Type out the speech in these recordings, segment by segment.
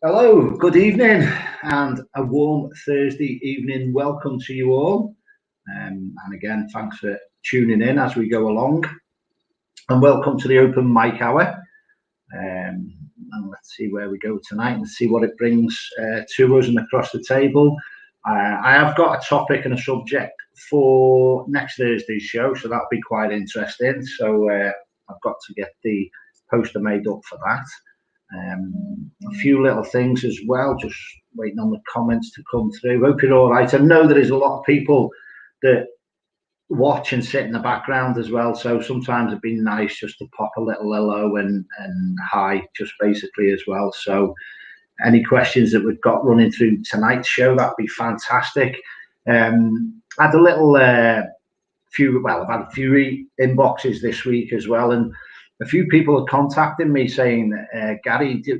Hello, good evening, and a warm Thursday evening welcome to you all. And again, thanks for tuning in as we go along. And welcome to the open mic hour. And let's see where we go tonight and see what it brings to us and across the table. I have got a topic and a subject for next Thursday's show, so that'll be quite interesting. So I've got to get the poster made up for that. A few little things as well, just waiting on the comments to come through. Hope you're all right. I know there is a lot of people that watch and sit in the background as well, so sometimes it'd be nice just to pop a little hello and hi just basically as well. So any questions that we've got running through tonight's show, that'd be fantastic. I had a little I've had a few inboxes this week as well, and a few people are contacting me saying, Gary, do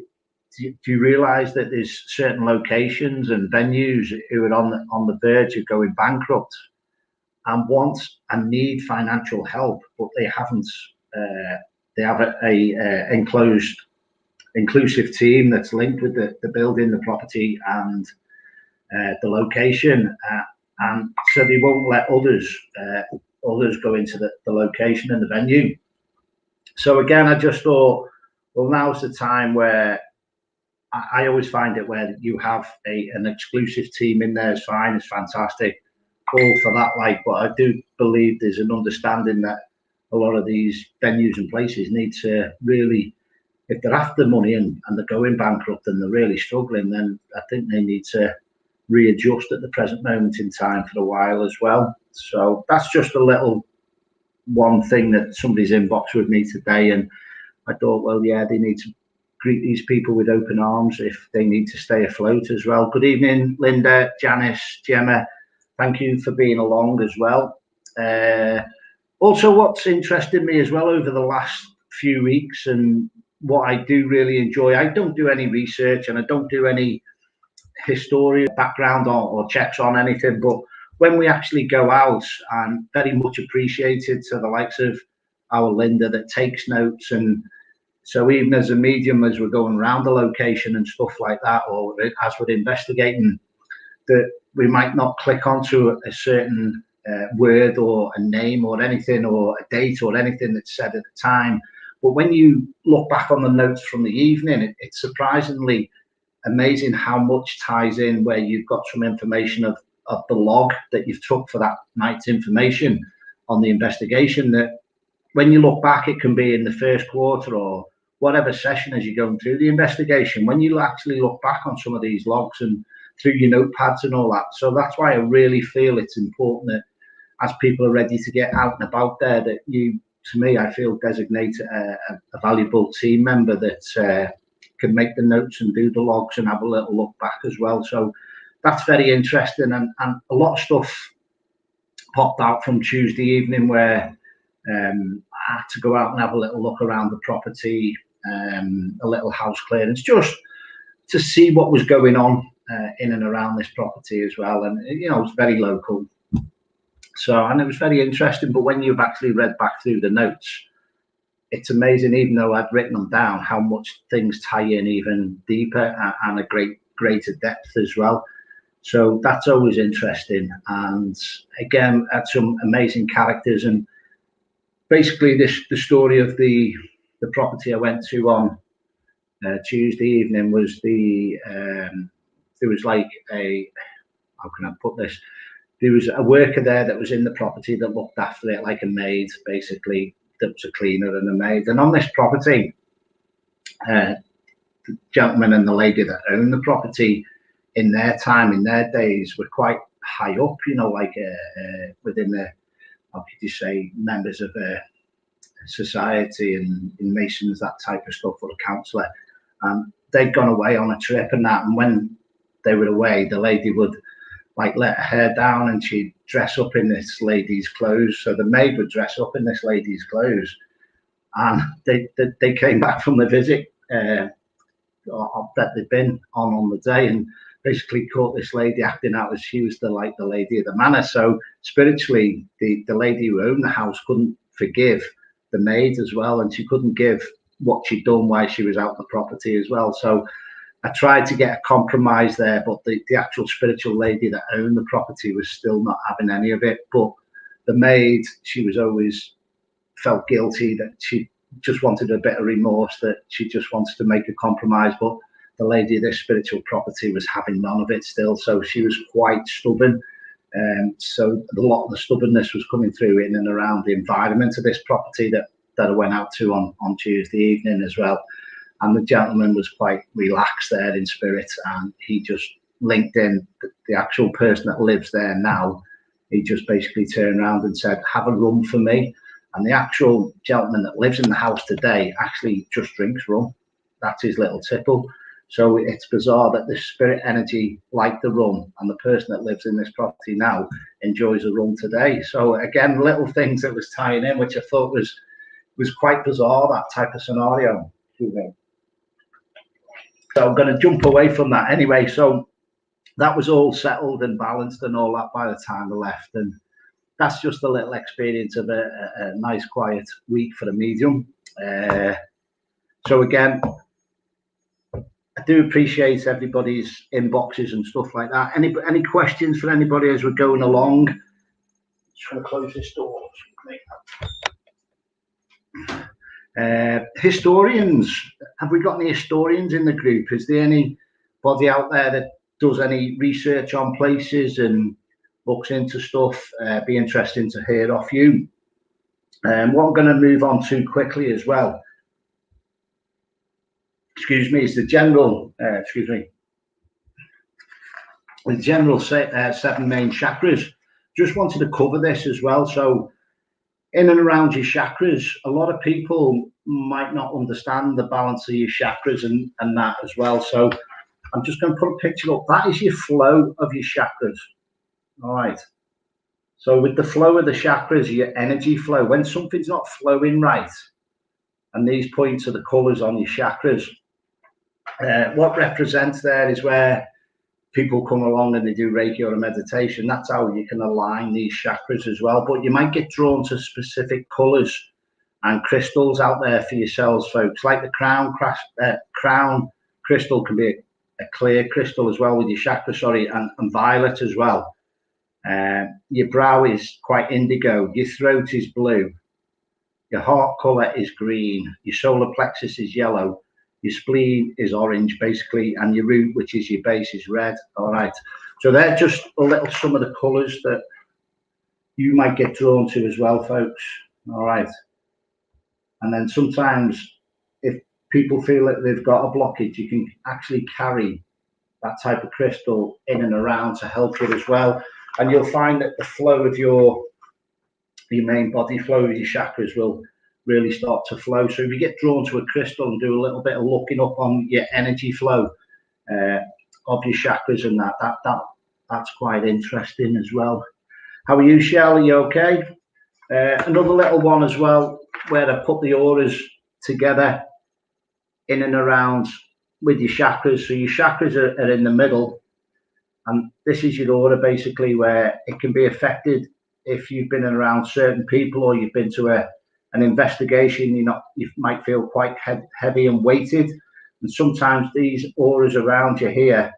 you realise that there's certain locations and venues who are on the verge of going bankrupt and want and need financial help, but they haven't. They have a inclusive team that's linked with the building, the property, and the location, and so they won't let others go into the location and the venue. So again, I just thought, well, now's the time where I always find it where you have an exclusive team in there is fine, it's fantastic, all for that. But I do believe there's an understanding that a lot of these venues and places need to really, if they're after money and they're going bankrupt and they're really struggling, then I think they need to readjust at the present moment in time for a while as well. So that's just a little one thing that somebody's inboxed with me today, and I thought, well, yeah, they need to greet these people with open arms if they need to stay afloat as well. Good evening, Linda, Janice, Gemma. Thank you for being along as well. Also, what's interested me as well over the last few weeks, and what I do really enjoy, I don't do any research and I don't do any historical background or checks on anything, but when we actually go out, I'm very much appreciated to the likes of our Linda that takes notes. And so even as a medium, as we're going around the location and stuff like that, or as we're investigating, that we might not click onto a certain word or a name or anything or a date or anything that's said at the time. But when you look back on the notes from the evening, it's surprisingly amazing how much ties in where you've got some information of the log that you've took for that night's information on the investigation, that when you look back, it can be in the first quarter or whatever session as you're going through the investigation, when you actually look back on some of these logs and through your notepads and all that. So that's why I really feel it's important that as people are ready to get out and about there, that you, to me, I feel designate a valuable team member that can make the notes and do the logs and have a little look back as well. So that's very interesting, and a lot of stuff popped out from Tuesday evening where I had to go out and have a little look around the property, a little house clearance, just to see what was going on in and around this property as well. And it's very local, and it was very interesting. But when you've actually read back through the notes, it's amazing, even though I'd written them down, how much things tie in even deeper and a greater depth as well. So that's always interesting. And again, had some amazing characters. And basically the story of the property I went to on Tuesday evening was there was like how can I put this? There was a worker there that was in the property that looked after it, like a maid, basically, that was a cleaner and a maid. And on this property, the gentleman and the lady that owned the property, in their time, in their days, were quite high up, within the, how could you say, members of a society and in Masons, that type of stuff, or a counsellor. And they'd gone away on a trip and that, and when they were away, the lady would let her hair down and she'd dress up in this lady's clothes. So the maid would dress up in this lady's clothes, and they came back from the visit that they'd been on the day, and basically caught this lady acting out as she was the lady of the manor. So spiritually, the lady who owned the house couldn't forgive the maid as well, and she couldn't give what she'd done while she was out the property as well. So I tried to get a compromise there, but the actual spiritual lady that owned the property was still not having any of it. But the maid, she was always felt guilty, that she just wanted a bit of remorse, that she just wanted to make a compromise. But the lady of this spiritual property was having none of it still, so she was quite stubborn. So a lot of the stubbornness was coming through in and around the environment of this property that I went out to on Tuesday evening as well. And the gentleman was quite relaxed there in spirit, and he just linked in the actual person that lives there now. He just basically turned around and said, "Have a rum for me." And the actual gentleman that lives in the house today actually just drinks rum. That's his little tipple. So it's bizarre that the spirit energy, like the rum, and the person that lives in this property now enjoys a rum today. So again, little things that was tying in, which I thought was quite bizarre, that type of scenario. So I'm going to jump away from that anyway. So that was all settled and balanced and all that by the time I left. And that's just a little experience of a nice, quiet week for the medium. So again, I do appreciate everybody's inboxes and stuff like that. Any questions for anybody as we're going along? Just want to close this door. Historians, have we got any historians in the group? Is there anybody out there that does any research on places and looks into stuff? Be interesting to hear off you. What I'm going to move on to quickly as well, is the general, the general 7 main chakras. Just wanted to cover this as well. So in and around your chakras, a lot of people might not understand the balance of your chakras and that as well. So I'm just going to put a picture up. That is your flow of your chakras. All right. So with the flow of the chakras, your energy flow, when something's not flowing right, and these points are the colors on your chakras, what represents there is where people come along and they do Reiki or a meditation. That's how you can align these chakras as well. But you might get drawn to specific colors and crystals out there for yourselves, folks. Like the crown crystal can be a clear crystal as well with your chakra, and violet as well. Your brow is quite indigo. Your throat is blue. Your heart color is green. Your solar plexus is yellow. Your spleen is orange, basically, and your root, which is your base, is red. All right. So they're just some of the colors that you might get drawn to as well, folks. All right. And then sometimes if people feel that they've got a blockage, you can actually carry that type of crystal in and around to help you as well. And you'll find that the flow of your main body flow of your chakras will really start to flow. So if you get drawn to a crystal and do a little bit of looking up on your energy flow of your chakras and that's quite interesting as well. How are you, Shell? Are you okay? Another little one as well, where I put the auras together in and around with your chakras. So your chakras are in the middle, and this is your aura basically, where it can be affected if you've been around certain people or you've been to an investigation. You might feel quite heavy and weighted, and sometimes these auras around you here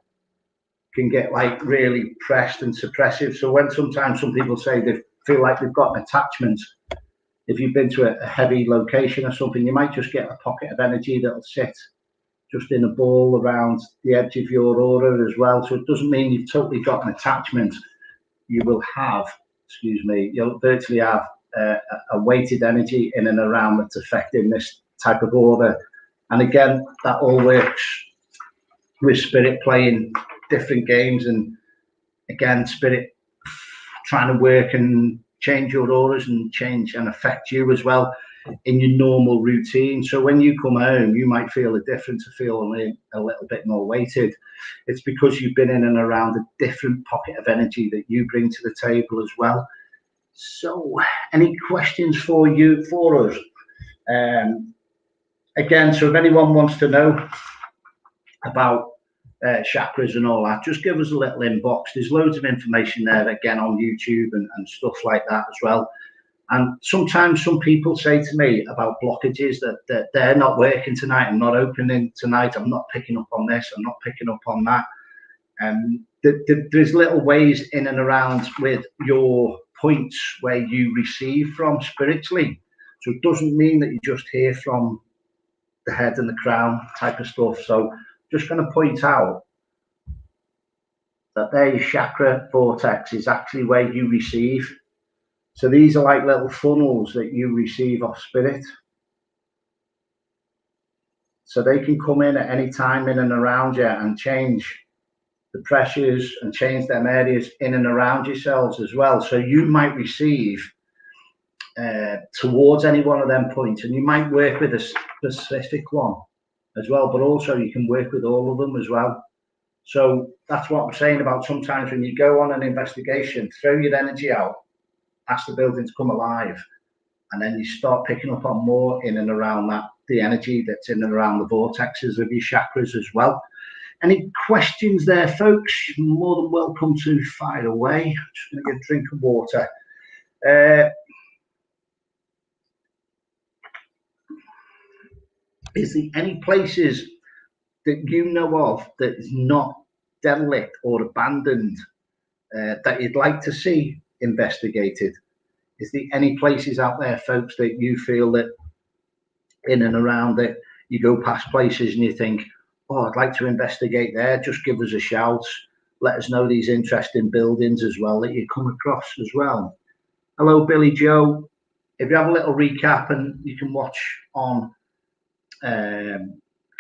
can get like really pressed and suppressive. So when sometimes some people say they feel like they've got an attachment, if you've been to a heavy location or something, you might just get a pocket of energy that'll sit just in a ball around the edge of your aura as well. So it doesn't mean you've totally got an attachment. You will have, you'll virtually have a weighted energy in and around that's affecting this type of aura. And again, that all works with spirit playing different games, and again, spirit trying to work and change your auras and change and affect you as well in your normal routine. So when you come home, you might feel a difference, feeling a little bit more weighted. It's because you've been in and around a different pocket of energy that you bring to the table as well. So any questions for us? Again, so if anyone wants to know about chakras and all that, just give us a little inbox. There's loads of information there, again, on YouTube and stuff like that as well. And sometimes some people say to me about blockages that they're not working tonight, I'm not opening tonight, I'm not picking up on this, I'm not picking up on that. There's little ways in and around with your points where you receive from spiritually. So it doesn't mean that you just hear from the head and the crown type of stuff. So just going to point out that their chakra vortex is actually where you receive. So these are like little funnels that you receive off spirit. So they can come in at any time in and around you and change the pressures and change them areas in and around yourselves as well. So you might receive towards any one of them points, and you might work with a specific one as well, but also you can work with all of them as well. So that's what I'm saying about sometimes when you go on an investigation, throw your energy out, ask the building to come alive, and then you start picking up on more in and around that, the energy that's in and around the vortexes of your chakras as well. Any questions there, folks? You're more than welcome to fire away. I'm just going to get a drink of water. Is there any places that you know of that is not derelict or abandoned that you'd like to see investigated? Is there any places out there, folks, that you feel that in and around that you go past places and you think, oh, I'd like to investigate there, just give us a shout. Let us know these interesting buildings as well that you come across as well. Hello, Billy Joe. If you have a little recap, and you can watch on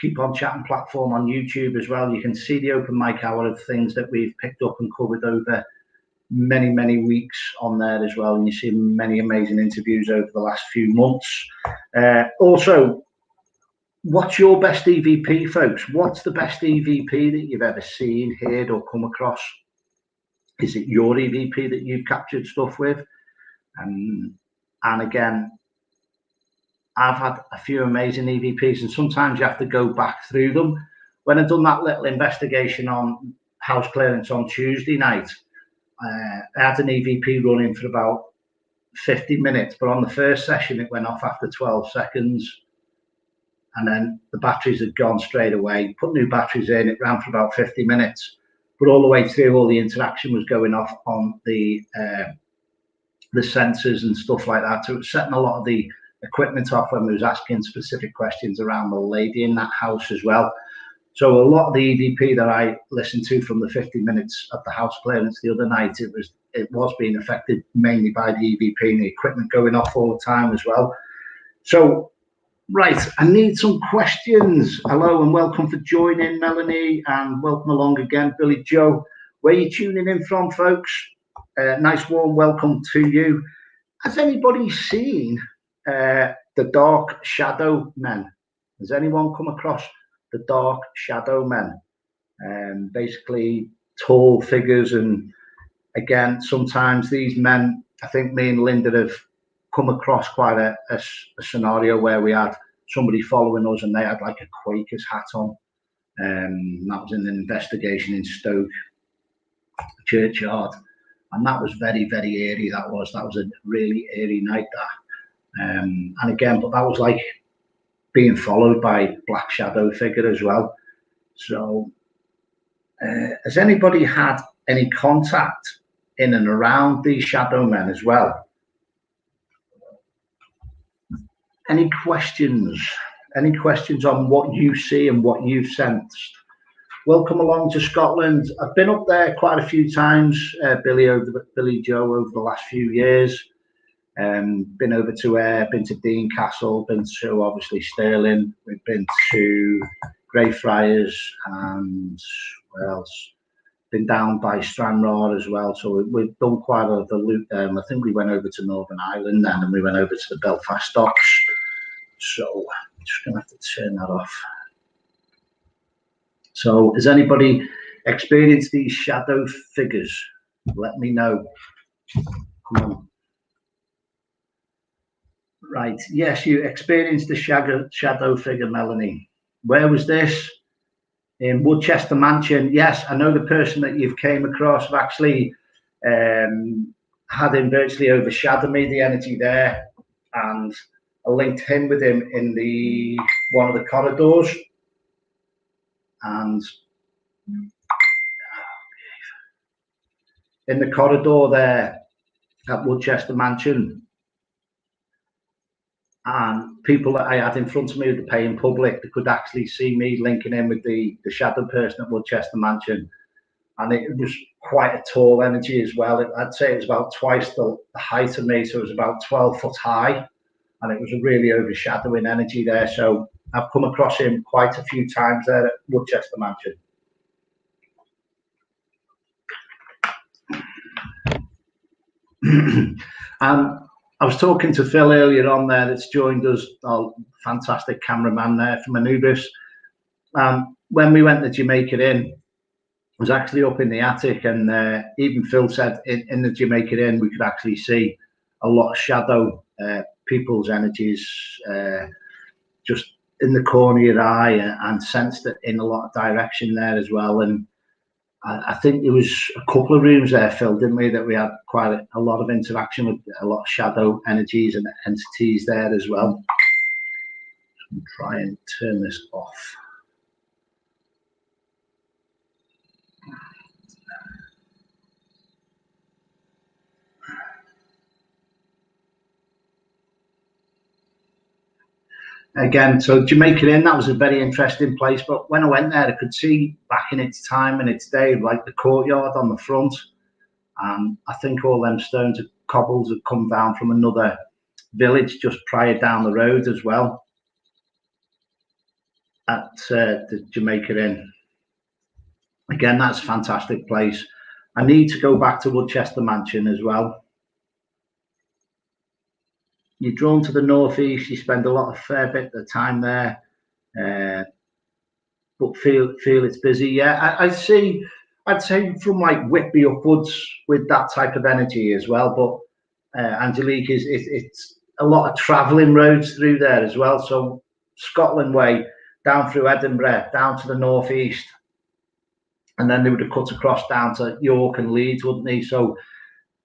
Keep On Chatting platform on YouTube as well, you can see the open mic hour of things that we've picked up and covered over many weeks on there as well, and you see many amazing interviews over the last few months. Also, what's your best EVP, folks? What's the best EVP that you've ever seen, heard, or come across? Is it your EVP that you've captured stuff with? And again, I've had a few amazing EVPs, and sometimes you have to go back through them. When I've done that little investigation on house clearance on Tuesday night, I had an EVP running for about 50 minutes, but on the first session, it went off after 12 seconds. And then the batteries had gone straight away. Put new batteries in, it ran for about 50 minutes. But all the way through, all the interaction was going off on the sensors and stuff like that. So it was setting a lot of the equipment off when we was asking specific questions around the lady in that house as well. So a lot of the EVP that I listened to from the 50 minutes of the house clearance the other night, it was being affected mainly by the EVP and the equipment going off all the time as well. So, right, I need some questions. Hello and welcome for joining, Melanie, and welcome along again, Billy Joe. Where are you tuning in from, folks? Nice warm welcome to you. Has anybody seen the Dark Shadow Men? Has anyone come across the Dark Shadow Men? Basically tall figures, and again, sometimes these men, I think me and Linda have come across quite a scenario where we had somebody following us and they had like a Quaker's hat on. That was in an investigation in Stoke Churchyard, and that was very eerie. That was a really eerie night, that. And again, but that was like being followed by black shadow figure as well. So has anybody had any contact in and around these shadow men as well? Any questions? Any questions on what you see and what you've sensed? Welcome along to Scotland. I've been up there quite a few times, Billy Joe, over the last few years. Been over to been to Dean Castle, been to obviously Stirling. We've been to Greyfriars, and where else? Been down by Stranraer as well. So we've done quite a lot of the loop there. I think we went over to Northern Ireland then, and we went over to the Belfast docks. So I'm just gonna have to turn that off. So has anybody experienced these shadow figures? Let me know. Come on. Right, yes, you experienced the shadow figure, Melanie. Where was this? in Woodchester Mansion. Yes, I know the person that you've came across. I've actually had him virtually overshadow me, the energy there, and I linked him with him in one of the corridors, and in the corridor there at Woodchester Mansion, and people that I had in front of me with the paying public, they could actually see me linking in with the shadow person at Woodchester Mansion. And it was quite a tall energy as well. I'd say it was about twice the height of me, so it was about 12 foot high, and it was a really overshadowing energy there. So I've come across him quite a few times there at Woodchester Mansion. And I was talking to Phil earlier on there that's joined us, our fantastic cameraman there from Anubis. When we went to Jamaica Inn, I was actually up in the attic, and even Phil said in the Jamaica Inn we could actually see a lot of shadow people's energies just in the corner of your eye, and sensed it in a lot of direction there as well. And I think there was a couple of rooms there, Phil, didn't we, that we had quite a lot of interaction with a lot of shadow energies and entities there as well. I'll try and turn this off. Again, so Jamaica Inn, that was a very interesting place. But when I went there, I could see back in its time and its day, like the courtyard on the front. And I think all them stones and cobbles had come down from another village just prior down the road as well at the Jamaica Inn. Again, that's a fantastic place. I need to go back to Woodchester Mansion as well. You're drawn to the northeast, you spend a fair bit of time there, but feel it's busy. Yeah, I'd say from like Whitby upwards with that type of energy as well. But Angelique, it's a lot of travelling roads through there as well. So Scotland way down through Edinburgh, down to the northeast, and then they would have cut across down to York and Leeds, wouldn't they? So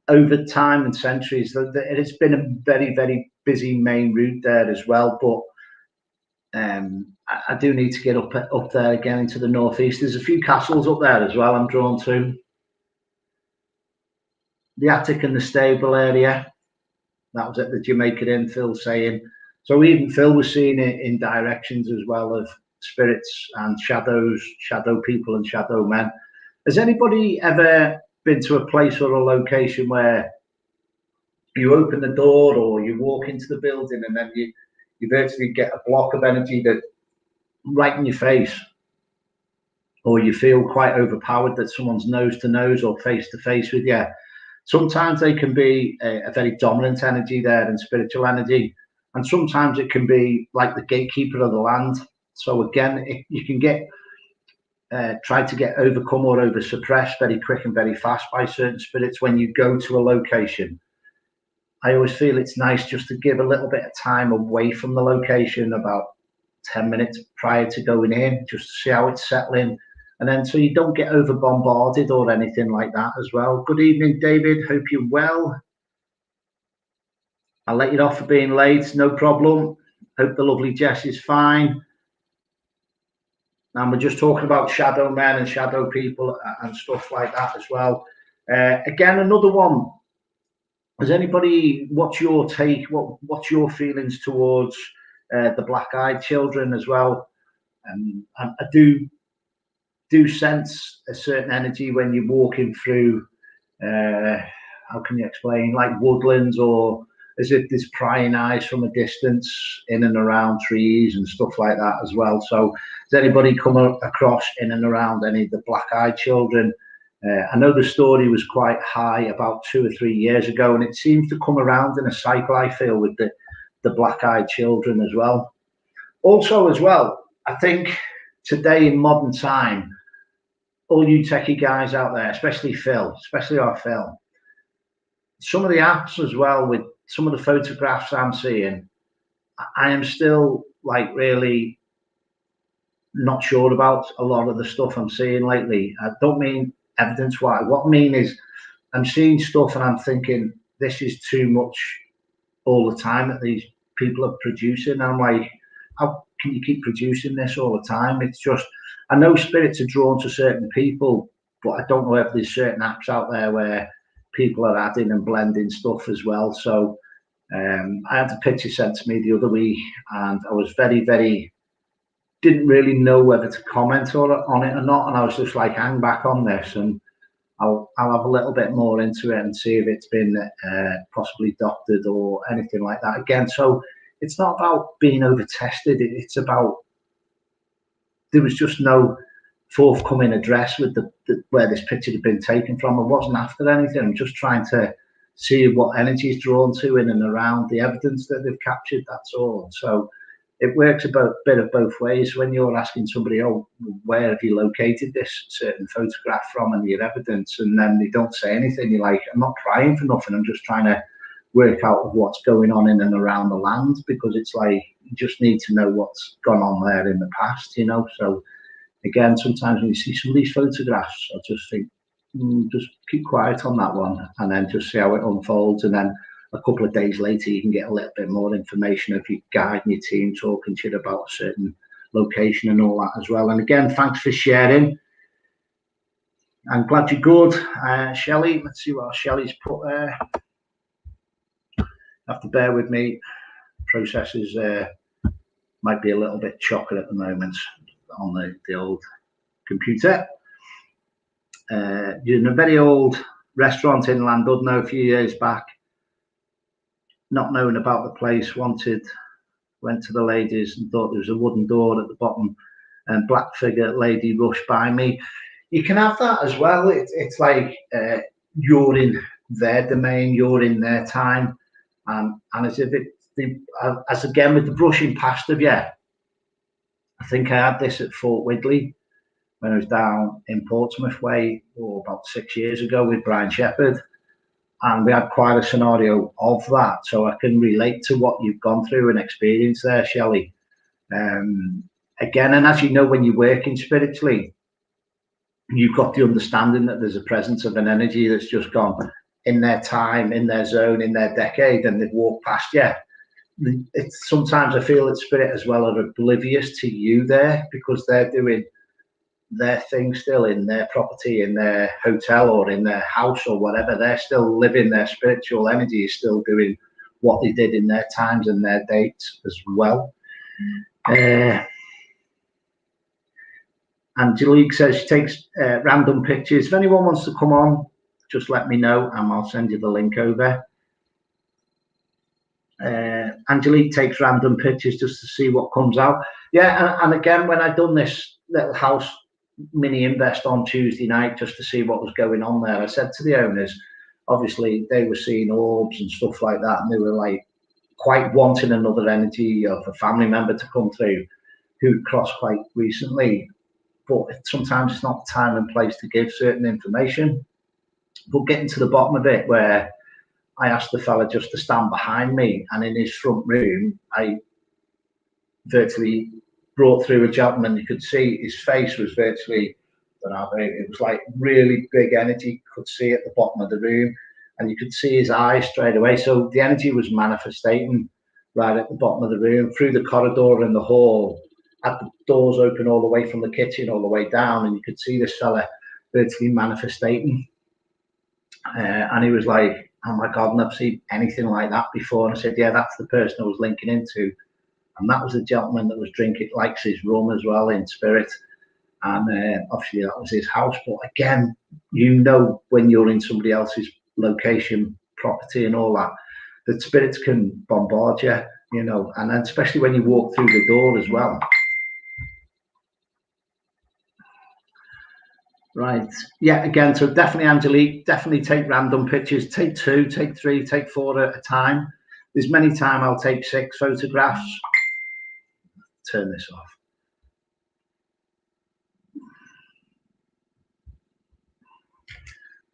over time and centuries, it's been a very, very busy main route there as well. But I do need to get up there again into the northeast. There's a few castles up there as well I'm drawn to. The attic and the stable area, that was at the Jamaica Inn, Phil saying. So even Phil was seeing it in directions as well of spirits and shadows, shadow people and shadow men. Has anybody ever been to a place or a location where you open the door or you walk into the building and then you virtually get a block of energy that right in your face, or you feel quite overpowered that someone's nose to nose or face to face with you? Sometimes they can be a very dominant energy there and spiritual energy, and sometimes it can be like the gatekeeper of the land. So again, you can get try to get overcome or over suppressed very quick and very fast by certain spirits when you go to a location. I always feel it's nice just to give a little bit of time away from the location, about 10 minutes prior to going in, just to see how it's settling. And then so you don't get over bombarded or anything like that as well. Good evening, David. Hope you're well. I'll let you off for being late. No problem. Hope the lovely Jess is fine. And we're just talking about shadow men and shadow people and stuff like that as well. Again, another one. Has anybody, what's your take? What's your feelings towards the black-eyed children as well? I do sense a certain energy when you're walking through, how can you explain, like woodlands, or as if there's prying eyes from a distance in and around trees and stuff like that as well. So has anybody come across in and around any of the black-eyed children? I know the story was quite high about 2 or 3 years ago, and it seems to come around in a cycle, I feel, with the black-eyed children as well. Also as well, I think today in modern time, all you techie guys out there, especially Phil, especially our Phil, some of the apps as well, with some of the photographs I'm seeing, I am still like really not sure about a lot of the stuff I'm seeing lately. I don't mean evidence-wise. What I mean is I'm seeing stuff and I'm thinking this is too much all the time that these people are producing. I'm like, how can you keep producing this all the time? It's just, I know spirits are drawn to certain people, but I don't know if there's certain apps out there where people are adding and blending stuff as well. So I had a picture sent to me the other week, and I was very didn't really know whether to comment on it or not, and I was just like, hang back on this, and I'll have a little bit more into it and see if it's been possibly doctored or anything like that again. So it's not about being over tested. It's about, there was just no forthcoming address with the where this picture had been taken from. I wasn't after anything. I'm just trying to see what energy is drawn to in and around the evidence that they've captured. That's all. So it works a bit of both ways. When you're asking somebody, oh, where have you located this certain photograph from and your evidence, and then they don't say anything, you're like, I'm not prying for nothing. I'm just trying to work out what's going on in and around the land, because it's like, you just need to know what's gone on there in the past, you know. So again, sometimes when you see some of these photographs, I just think, just keep quiet on that one, and then just see how it unfolds. And then a couple of days later, you can get a little bit more information if you guide your team talking to you about a certain location and all that as well. And again, thanks for sharing. I'm glad you're good. Shelley, let's see what Shelley's put there. Have to bear with me. Processes might be a little bit chocker at the moment on the old computer. You're in a very old restaurant in Llandudno a few years back. Not knowing about the place, went to the ladies and thought there was a wooden door at the bottom, and black figure lady rushed by me. You can have that as well. It's like you're in their domain, you're in their time, and as if as again with the brushing past of you. I think I had this at Fort Widley when I was down in Portsmouth Way, about 6 years ago with Brian Shepherd. And we had quite a scenario of that. So I can relate to what you've gone through and experienced there, Shelley. Again, and as you know, when you're working spiritually, you've got the understanding that there's a presence of an energy that's just gone in their time, in their zone, in their decade, and they've walked past you. It's, sometimes I feel that spirit as well are oblivious to you there, because they're doing their thing still in their property, in their hotel or in their house or whatever. They're still living, their spiritual energy is still doing what they did in their times and their dates as well. Angelique says she takes random pictures. If anyone wants to come on, just let me know and I'll send you the link over. Angelique takes random pictures just to see what comes out. Yeah, and again, when I'd done this little house mini invest on Tuesday night just to see what was going on there, I said to the owners, obviously they were seeing orbs and stuff like that, and they were like quite wanting another energy of a family member to come through who'd crossed quite recently. But sometimes it's not the time and place to give certain information. But getting to the bottom of it, where I asked the fella just to stand behind me, and in his front room, I virtually brought through a gentleman. You could see his face was virtually, I don't know, it was like really big energy. You could see at the bottom of the room, and you could see his eyes straight away. So the energy was manifesting right at the bottom of the room, through the corridor and the hall, had the doors open all the way from the kitchen all the way down, and you could see this fella virtually manifesting. And he was like, oh my God, I've never seen anything like that before. And I said, yeah, that's the person I was linking into. And that was the gentleman that was drinking, likes his rum as well in spirit. And obviously that was his house. But again, you know, when you're in somebody else's location, property and all that, the spirits can bombard you, you know, and then especially when you walk through the door as well. Right. Yeah, again, so definitely, Angelique, definitely take random pictures. Take 2, take 3, take 4 at a time. There's many times I'll take 6 photographs. Turn this off.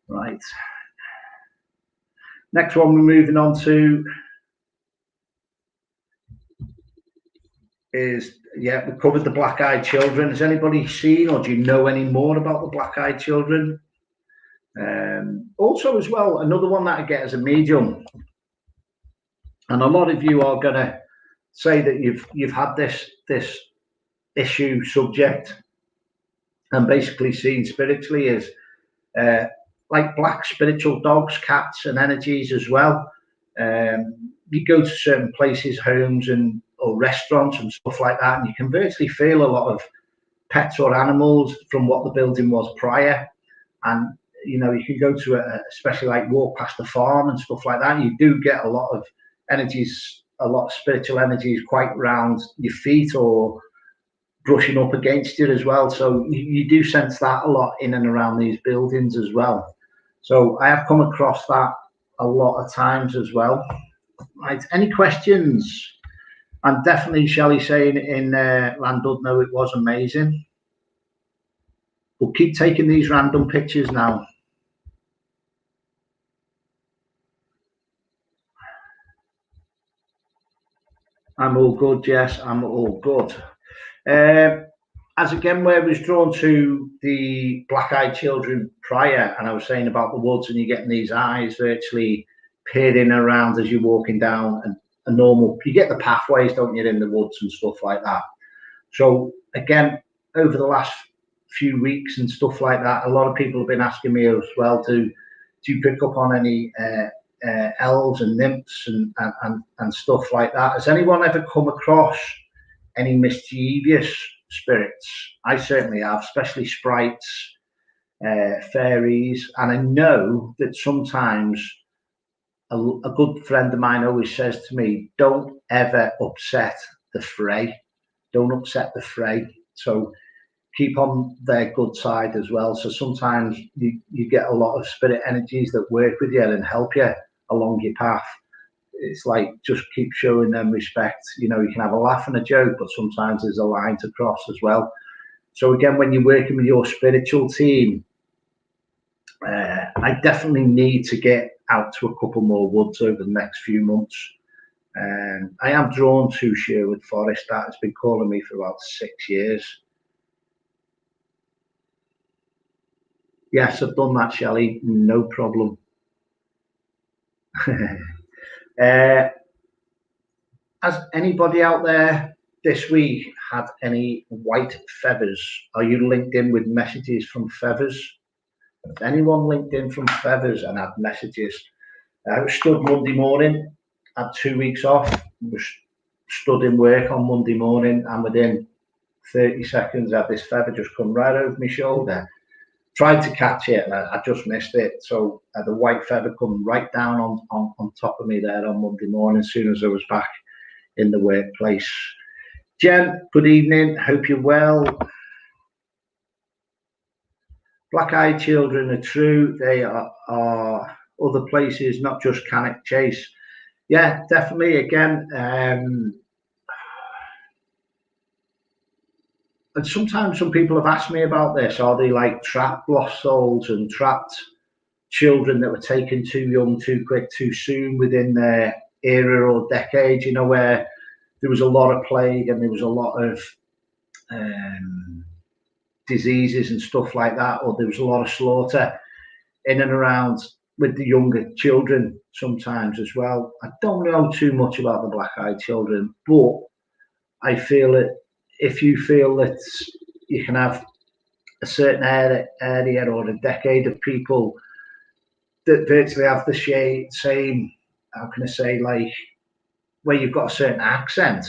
Right. Next one, we're moving on to is, yeah, we covered the black-eyed children. Has anybody seen, or do you know any more about the black-eyed children? Also, as well, another one that I get as a medium, and a lot of you are going to say that you've had this issue subject and basically seen spiritually is like black spiritual dogs, cats, and energies as well. You go to certain places, homes, and or restaurants and stuff like that, and you can virtually feel a lot of pets or animals from what the building was prior. And you can go to especially like walk past the farm and stuff like that. You do get a lot of energies, a lot of spiritual energies quite round your feet or brushing up against you as well. So you do sense that a lot in and around these buildings as well. So I have come across that a lot of times as well. Right, any questions? And definitely Shelley saying in Landudno it was amazing. We'll keep taking these random pictures now. I'm all good, Jess. I'm all good. As again, where I was drawn to the black-eyed children prior, and I was saying about the woods, and you're getting these eyes virtually peering around as you're walking down a normal. You get the pathways, don't you, in the woods and stuff like that. So again, over the last few weeks and stuff like that, a lot of people have been asking me as well to pick up on any elves and nymphs and stuff like that. Has anyone ever come across any mischievous spirits? I certainly have, especially sprites, fairies, and I know that sometimes a good friend of mine always says to me, don't ever upset the fray. Don't upset the fray. So keep on their good side as well. So sometimes you get a lot of spirit energies that work with you and help you along your path. It's like just keep showing them respect. You can have a laugh and a joke, but sometimes there's a line to cross as well. So again, when you're working with your spiritual team, I definitely need to get out to a couple more woods over the next few months. I am drawn to Sherwood Forest. That has been calling me for about 6 years. Yes, I've done that, Shelley. No problem. Has anybody out there this week had any white feathers? Are you linked in with messages from feathers? Has anyone linked in from feathers and had messages? I was stood Monday morning, had 2 weeks off, was stood in work on Monday morning, and within 30 seconds, I had this feather just come right over my shoulder. Tried to catch it, and I just missed it. So the white feather come right down on top of me there on Monday morning, as soon as I was back in the workplace. Jen, good evening. Hope you're well. Black-eyed children are true. They are other places, not just Cannock Chase. Yeah, definitely. Again, and sometimes some people have asked me about this. Are they like trapped lost souls and trapped children that were taken too young, too quick, too soon within their era or decade? Where there was a lot of plague and there was a lot of diseases and stuff like that, or there was a lot of slaughter in and around with the younger children sometimes as well. I don't know too much about the black-eyed children, but I feel that if you feel that you can have a certain area or a decade of people that virtually have the same, how can I say, like where you've got a certain accent,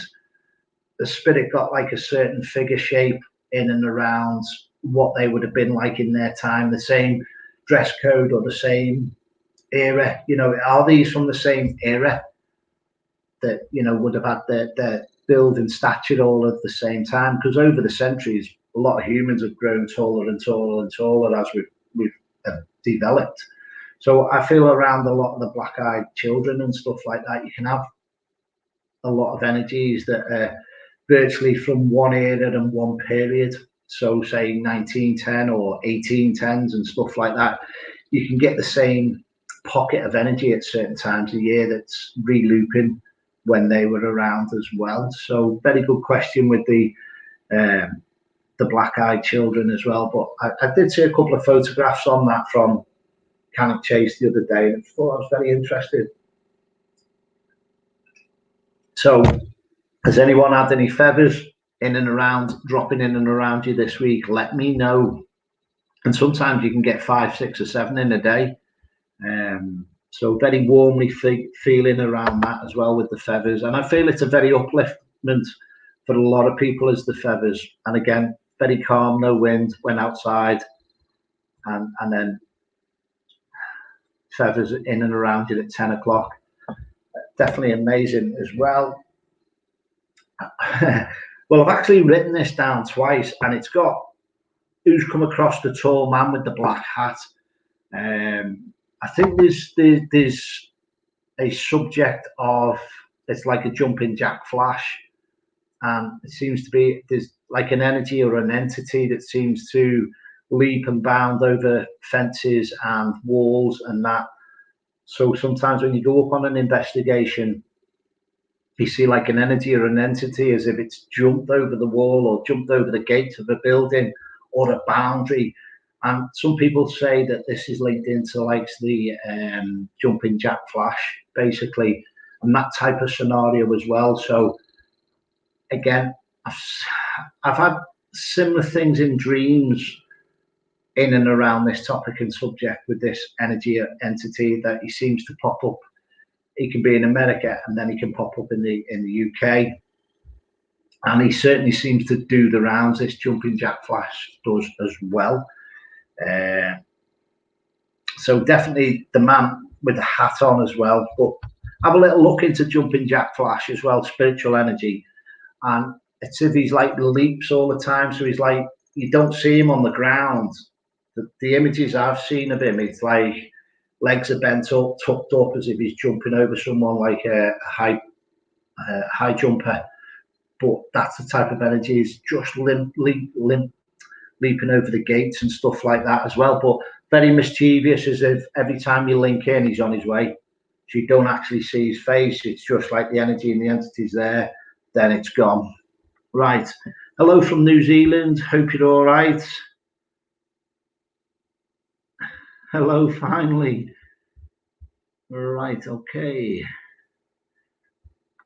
the spirit got like a certain figure shape in and around what they would have been like in their time, the same dress code or the same era. Are these from the same era that would have had their build and stature all at the same time? Because over the centuries, a lot of humans have grown taller and taller and taller as we've developed. So I feel around a lot of the black-eyed children and stuff like that, you can have a lot of energies that are virtually from one era and one period. So say 1910 or 1810s and stuff like that, you can get the same pocket of energy at certain times of year that's re-looping when they were around as well. So very good question with the black-eyed children as well. But I did see a couple of photographs on that from Cannock Chase the other day, and I thought I was very interested. So has anyone had any feathers in and around, dropping in and around you this week? Let me know. And sometimes you can get 5, 6 or 7 in a day. So very warmly feeling around that as well with the feathers. And I feel it's a very upliftment for a lot of people as the feathers. And again, very calm, no wind, went outside, and then feathers in and around you at 10 o'clock. Definitely amazing as well. Well, I've actually written this down twice, and it's got who's come across the tall man with the black hat. I think there's a subject of, it's like a jumping jack flash, and it seems to be there's like an energy or an entity that seems to leap and bound over fences and walls and that. So sometimes when you go up on an investigation, you see like an energy or an entity as if it's jumped over the wall or jumped over the gate of a building or a boundary. And some people say that this is linked into like the jumping jack flash, basically, and that type of scenario as well. So again, I've had similar things in dreams in and around this topic and subject with this energy entity that he seems to pop up. He can be in America and then he can pop up in the UK. And he certainly seems to do the rounds. This jumping jack flash does as well. So definitely the man with the hat on as well. But have a little look into jumping jack flash as well, spiritual energy. And it's if he's like leaps all the time. So he's like, you don't see him on the ground. The images I've seen of him, it's like legs are bent up, tucked up as if he's jumping over someone like a high jumper. But that's the type of energy. He's just leaping over the gates and stuff like that as well. But very mischievous, as if every time you link in, he's on his way. So you don't actually see his face. It's just like the energy and the entity's there, then it's gone. Right. Hello from New Zealand. Hope you're all right. Hello, finally. Right, okay.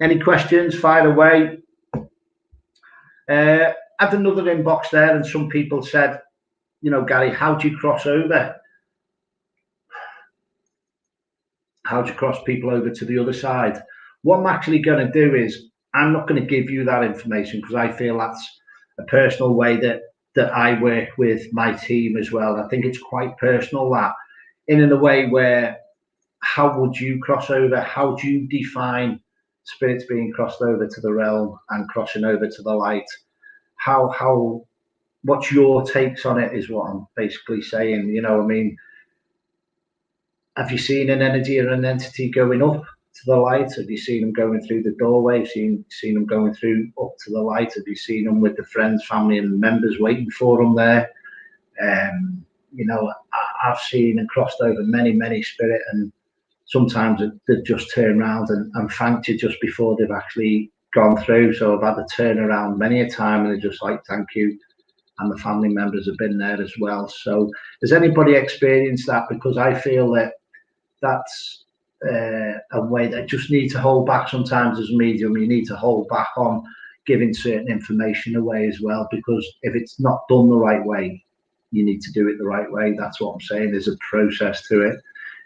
Any questions? Fire away. I had another inbox there, and some people said, you know, Garry, how do you cross over? How do you cross people over to the other side? What I'm actually going to do is I'm not going to give you that information because I feel that's a personal way that I work with my team as well. I think it's quite personal, that in a way where how would you cross over? How do you define spirits being crossed over to the realm and crossing over to the light? How what's your takes on it is what I'm basically saying. You know, I mean, have you seen an energy or an entity going up to the light? Have you seen them going through the doorway? Have you seen them going through up to the light? Have you seen them with the friends, family and members waiting for them there? You know, I've seen and crossed over many spirit, and sometimes they've just turned around and thanked you just before they've actually gone through. So I've had to turn around many a time and they're just like, thank you. And the family members have been there as well. So has anybody experienced that? Because I feel that that's a way that just need to hold back sometimes as a medium. You need to hold back on giving certain information away as well, because if it's not done the right way, you need to do it the right way. That's what I'm saying. There's a process to it.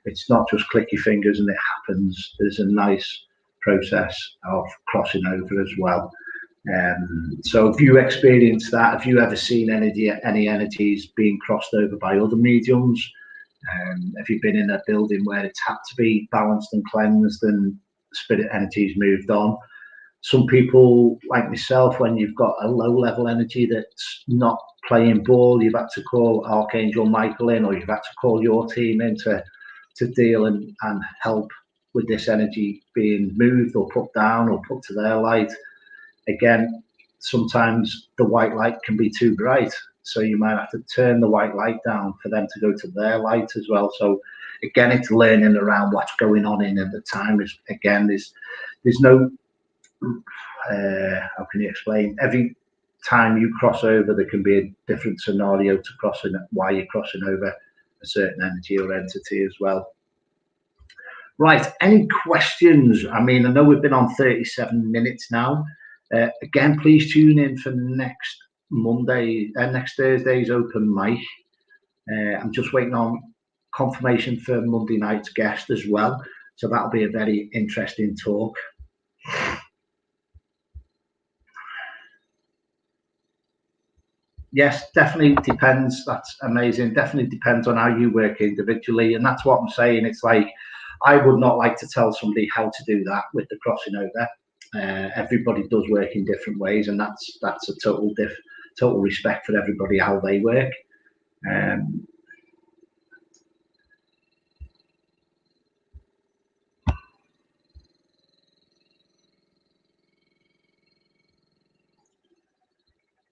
It's not just click your fingers and it happens. There's a nice process of crossing over as well. So have you experienced that? Have you ever seen any energies being crossed over by other mediums? Have you been in a building where it's had to be balanced and cleansed and spirit energies moved on? Some people, like myself, when you've got a low level energy that's not playing ball, you've had to call Archangel Michael in, or you've had to call your team in to deal and help with this energy being moved or put down or put to their light. Again, sometimes the white light can be too bright, so you might have to turn the white light down for them to go to their light as well. So again, it's learning around what's going on in at the time. Is again, there's no how can you explain? Every time you cross over, there can be a different scenario to crossing, why you're crossing over a certain energy or entity as well. Right, any questions? I mean, I know we've been on 37 minutes now. Again, please tune in for next Thursday's open mic. I'm just waiting on confirmation for Monday night's guest as well. So that'll be a very interesting talk. Yes, definitely depends. That's amazing. Definitely depends on how you work individually. And that's what I'm saying. It's like, I would not like to tell somebody how to do that with the crossing over. Everybody does work in different ways, and that's a total respect for everybody, how they work.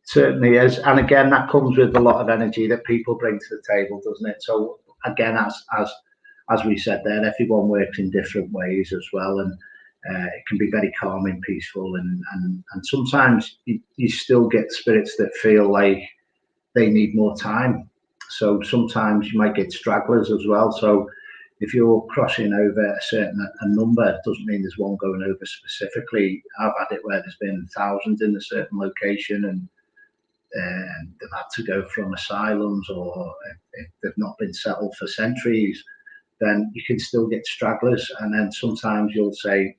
Certainly is, and again, that comes with a lot of energy that people bring to the table, doesn't it? So again, as we said there, everyone works in different ways as well, and it can be very calming, peaceful, and sometimes you still get spirits that feel like they need more time. So sometimes you might get stragglers as well. So if you're crossing over a number, it doesn't mean there's one going over specifically. I've had it where there's been thousands in a certain location, and they've had to go from asylums, or if they've not been settled for centuries, then you can still get stragglers. And then sometimes you'll say,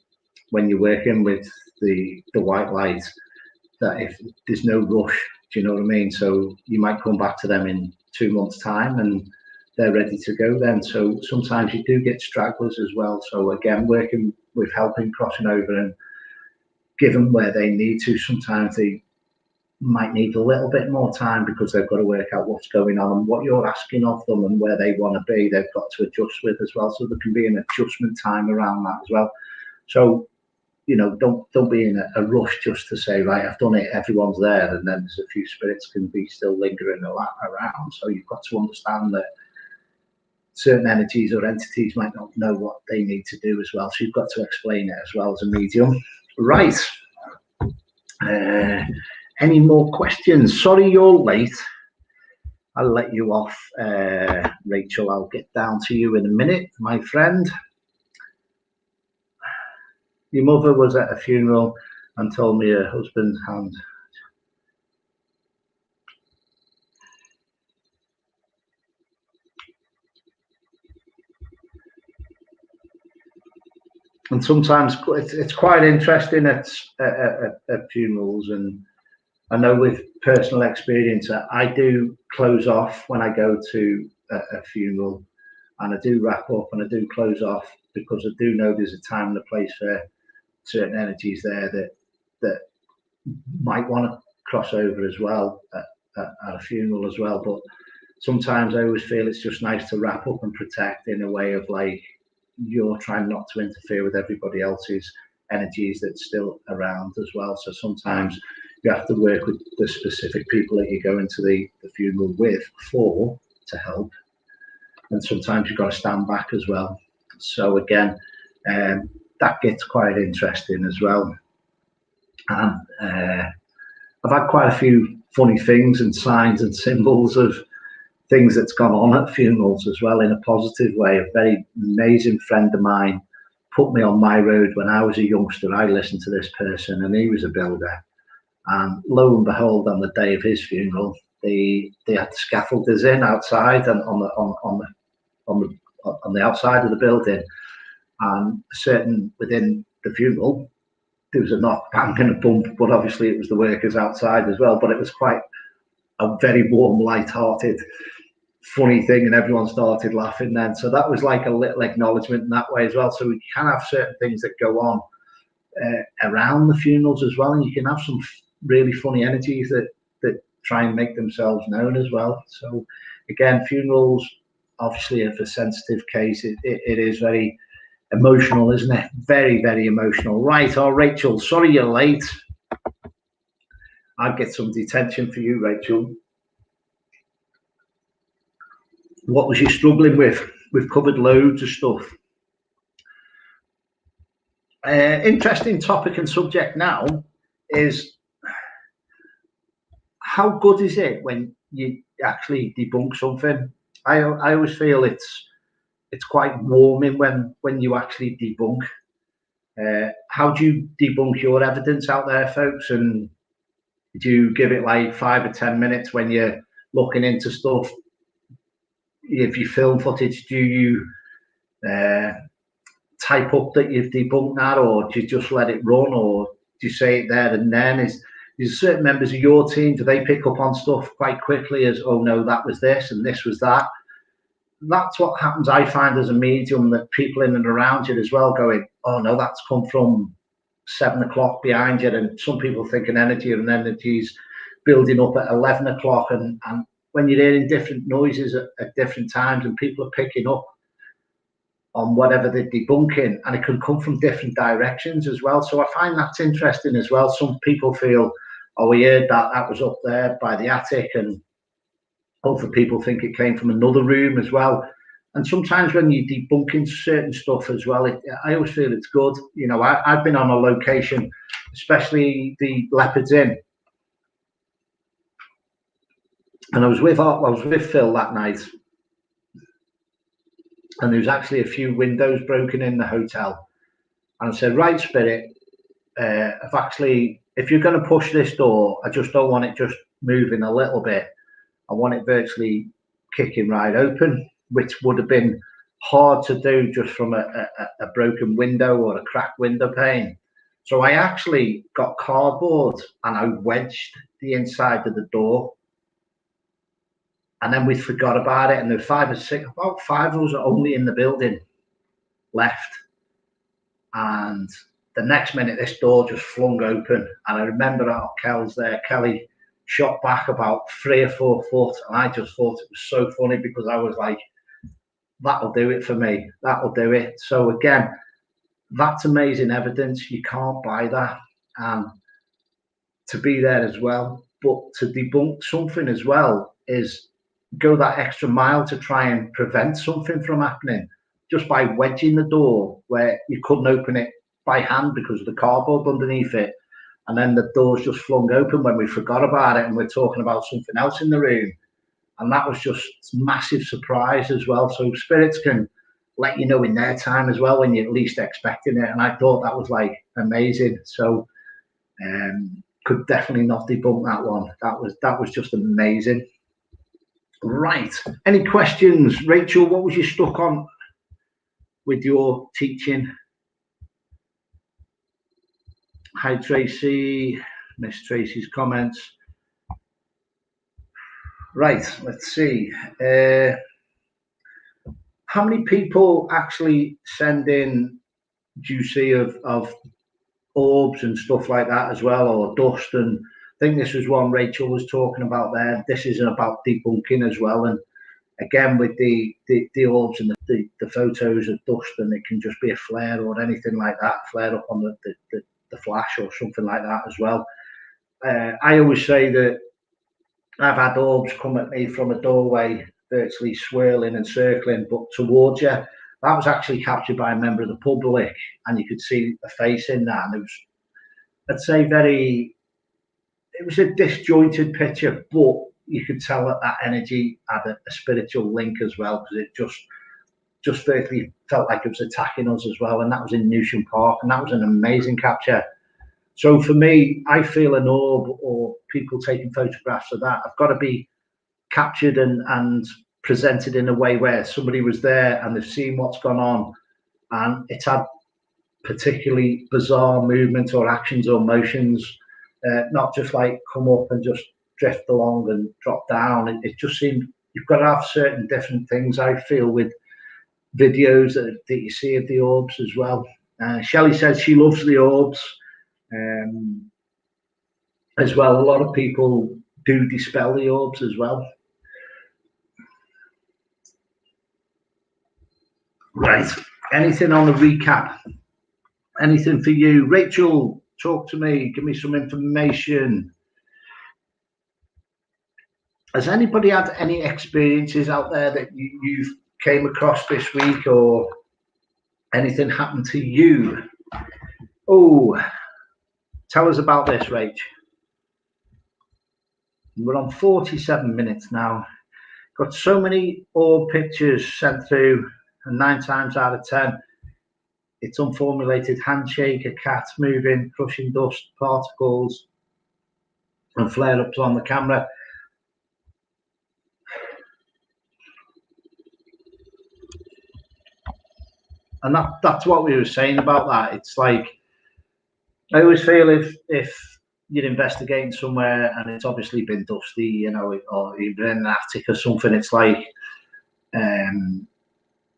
when you're working with the white light, that if there's no rush, do you know what I mean? So you might come back to them in 2 months' time and they're ready to go then. So sometimes you do get stragglers as well. So again, working with helping crossing over and given where they need to, sometimes they might need a little bit more time because they've got to work out what's going on and what you're asking of them and where they want to be. They've got to adjust with as well. So there can be an adjustment time around that as well. So, you know, don't be in a rush just to say, right, I've done it, everyone's there, and then there's a few spirits can be still lingering around. So you've got to understand that certain energies or entities might not know what they need to do as well. So you've got to explain it as well as a medium. Right. Any more questions? Sorry you're late. I'll let you off, Rachel. I'll get down to you in a minute, my friend. Your mother was at a funeral and told me her husband's hand. And sometimes it's quite interesting at funerals, and I know with personal experience, I do close off when I go to a funeral, and I do wrap up and I do close off because I do know there's a time and a place for certain energies there that might want to cross over as well at a funeral as well. But sometimes I always feel it's just nice to wrap up and protect in a way of like, you're trying not to interfere with everybody else's energies that's still around as well. So sometimes you have to work with the specific people that you go into the funeral with for to help. And sometimes you've got to stand back as well. So again, that gets quite interesting as well. And I've had quite a few funny things and signs and symbols of things that's gone on at funerals as well in a positive way. A very amazing friend of mine put me on my road when I was a youngster. I listened to this person and he was a builder. And lo and behold, on the day of his funeral, they had scaffolders in outside and on the outside of the building. And certain within the funeral, there was a knock, bang, and a bump, but obviously it was the workers outside as well. But it was quite a very warm, light-hearted, funny thing, and everyone started laughing then. So that was like a little acknowledgement in that way as well. So we can have certain things that go on around the funerals as well, and you can have some really funny energies that try and make themselves known as well. So again, funerals, obviously, if a sensitive case, it is very emotional, isn't it? Very, very emotional. Right, Rachel, sorry you're late. I'll get some detention for you, Rachel. What was you struggling with? We've covered loads of stuff. Interesting topic and subject now is how good is it when you actually debunk something? I always feel it's quite warming when you actually debunk. How do you debunk your evidence out there, folks? And do you give it like 5 or 10 minutes when you're looking into stuff? If you film footage, do you uh, type up that you've debunked that, or do you just let it run, or do you say it there and then? Is certain members of your team, do they pick up on stuff quite quickly as, oh no, that was this and this was that? That's what happens, I find, as a medium, that people in and around you as well going, oh no, that's come from 7 o'clock behind you. And some people think an energy and energy's building up at 11 o'clock. And when you're hearing different noises at different times and people are picking up on whatever they're debunking, and it can come from different directions as well. So I find that's interesting as well. Some people feel, oh, we heard that was up there by the attic, and other people think it came from another room as well. And sometimes when you're debunking certain stuff as well, I always feel it's good. You know, I've been on a location, especially the Leopard's Inn, and I was with Phil that night, and there was actually a few windows broken in the hotel. And I said, right, Spirit, if you're going to push this door, I just don't want it just moving a little bit. I want it virtually kicking right open, which would have been hard to do just from a broken window or a cracked window pane. So I actually got cardboard and I wedged the inside of the door. And then we forgot about it. And there were about five of us only in the building left. And the next minute, this door just flung open. And I remember our Kel's there. Kelly shot back about 3 or 4 foot. And I just thought it was so funny because I was like, that'll do it for me. That'll do it. So again, that's amazing evidence. You can't buy that. And to be there as well. But to debunk something as well is go that extra mile to try and prevent something from happening just by wedging the door where you couldn't open it by hand because of the cardboard underneath it. And then the door's just flung open when we forgot about it and we're talking about something else in the room. And that was just massive surprise as well. So spirits can let you know in their time as well when you're least expecting it. And I thought that was like amazing. So could definitely not debunk that one. That was just amazing. Right. Any questions? Rachel, what was you stuck on with your teaching? Hi, Tracy. Miss Tracy's comments. Right. Let's see. How many people actually send in, do you see, of orbs and stuff like that as well, or dust? And I think this was one Rachel was talking about there. This is about debunking as well. And again, with the orbs and the photos of dust, and it can just be a flare or anything like that, flare up on the flash or something like that as well. I always say that I've had orbs come at me from a doorway, virtually swirling and circling, but towards you. That was actually captured by a member of the public, and you could see a face in that. And it was, I'd say, it was a disjointed picture, but you could tell that energy had a spiritual link as well, because it just virtually felt like it was attacking us as well. And that was in Newsham Park, and that was an amazing capture. So for me, I feel an orb or people taking photographs of that, I've got to be captured and presented in a way where somebody was there and they've seen what's gone on, and it's had particularly bizarre movements or actions or motions, not just like come up and just drift along and drop down. It just seemed you've got to have certain different things, I feel, with videos that you see of the orbs as well. Shelley says she loves the orbs as well. A lot of people do dispel the orbs as well. Right. Anything on the recap? Anything for you? Rachel, talk to me. Give me some information. Has anybody had any experiences out there that you've came across this week, or anything happened to you? Oh, tell us about this, Rach. We're on 47 minutes now. Got so many orb pictures sent through, and 9 times out of 10, it's unformulated handshake, a cat moving, crushing dust, particles, and flare-ups on the camera. And that's what we were saying about that. It's like, I always feel if you're investigating somewhere and it's obviously been dusty, you know, or you've been in an attic or something, it's like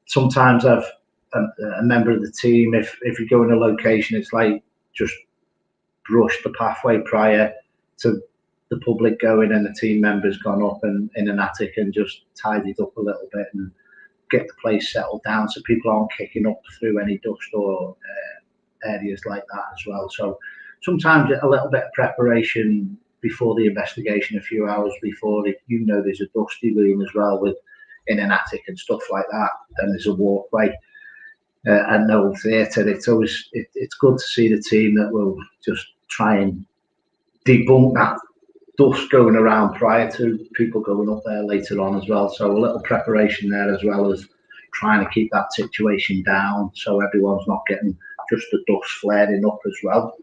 sometimes I've a member of the team, if you go in a location, it's like just brush the pathway prior to the public going, and the team member's gone up and in an attic and just tidied up a little bit and get the place settled down so people aren't kicking up through any dust or areas like that as well. So sometimes a little bit of preparation before the investigation, a few hours before, if you know there's a dusty room as well with in an attic and stuff like that, then there's a walkway and no theatre. It's always it's good to see the team that will just try and debunk that dust going around prior to people going up there later on as well. So a little preparation there, as well as trying to keep that situation down so everyone's not getting just the dust flaring up as well.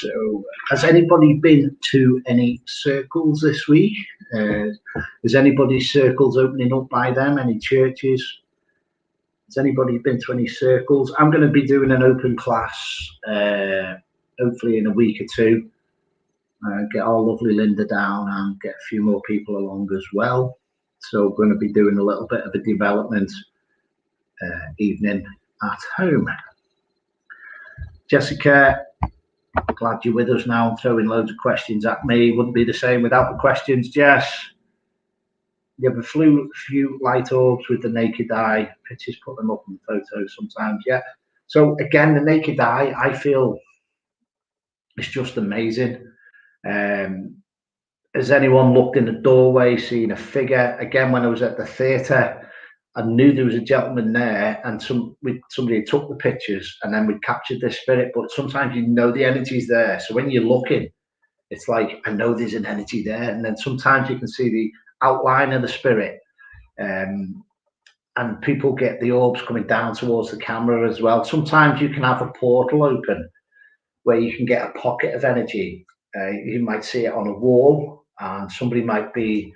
So has anybody been to any circles this week? Is anybody's circles opening up by them? Any churches? Has anybody been to any circles? I'm going to be doing an open class, hopefully in a week or two. Get our lovely Linda down and get a few more people along as well. So we're going to be doing a little bit of a development evening at home. Jessica, glad you're with us now, throwing loads of questions at me. Wouldn't be the same without the questions, Jess. You have a few light orbs with the naked eye. Pictures put them up in photos sometimes, yeah. So again, the naked eye, I feel it's just amazing. Has anyone looked in the doorway, seen a figure? Again, when I was at the theatre, I knew there was a gentleman there, and somebody took the pictures, and then we captured their spirit. But sometimes you know the energy's there, so when you're looking, it's like, I know there's an energy there, and then sometimes you can see the outline of the spirit, and people get the orbs coming down towards the camera as well. Sometimes you can have a portal open where you can get a pocket of energy. You might see it on a wall, and somebody might be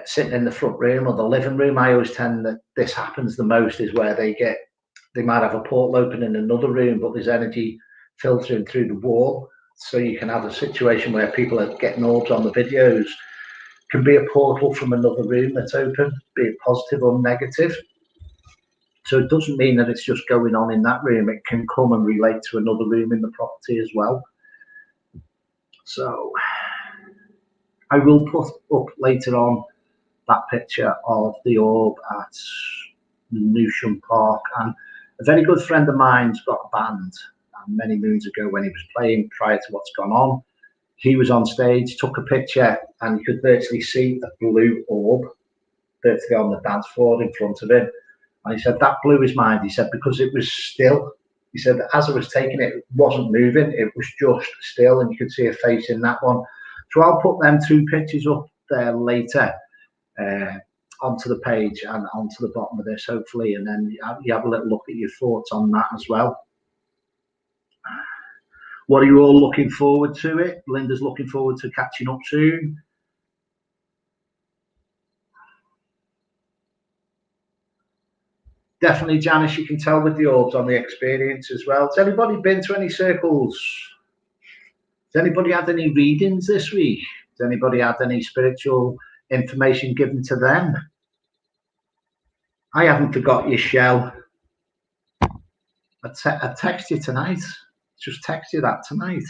sitting in the front room or the living room. I always tend that this happens the most is where they might have a portal open in another room, but there's energy filtering through the wall. So you can have a situation where people are getting orbs on the videos. Can be a portal from another room that's open, be it positive or negative. So it doesn't mean that it's just going on in that room. It can come and relate to another room in the property as well. So I will put up later on that picture of the orb at Newsham Park. And a very good friend of mine's got a band, and many moons ago when he was playing prior to what's gone on, he was on stage, took a picture, and you could virtually see a blue orb virtually on the dance floor in front of him. And he said, that blew his mind. He said, because it was still. He said, as I was taking it, it wasn't moving. It was just still, and you could see a face in that one. So I'll put them 2 pictures up there later onto the page and onto the bottom of this, hopefully. And then you have a little look at your thoughts on that as well. What are you all looking forward to it? Linda's looking forward to catching up soon. Definitely, Janice, you can tell with the orbs on the experience as well. Has anybody been to any circles? Has anybody had any readings this week? Has anybody had any spiritual information given to them? I haven't forgot your shell. I text you tonight. Just text you that tonight.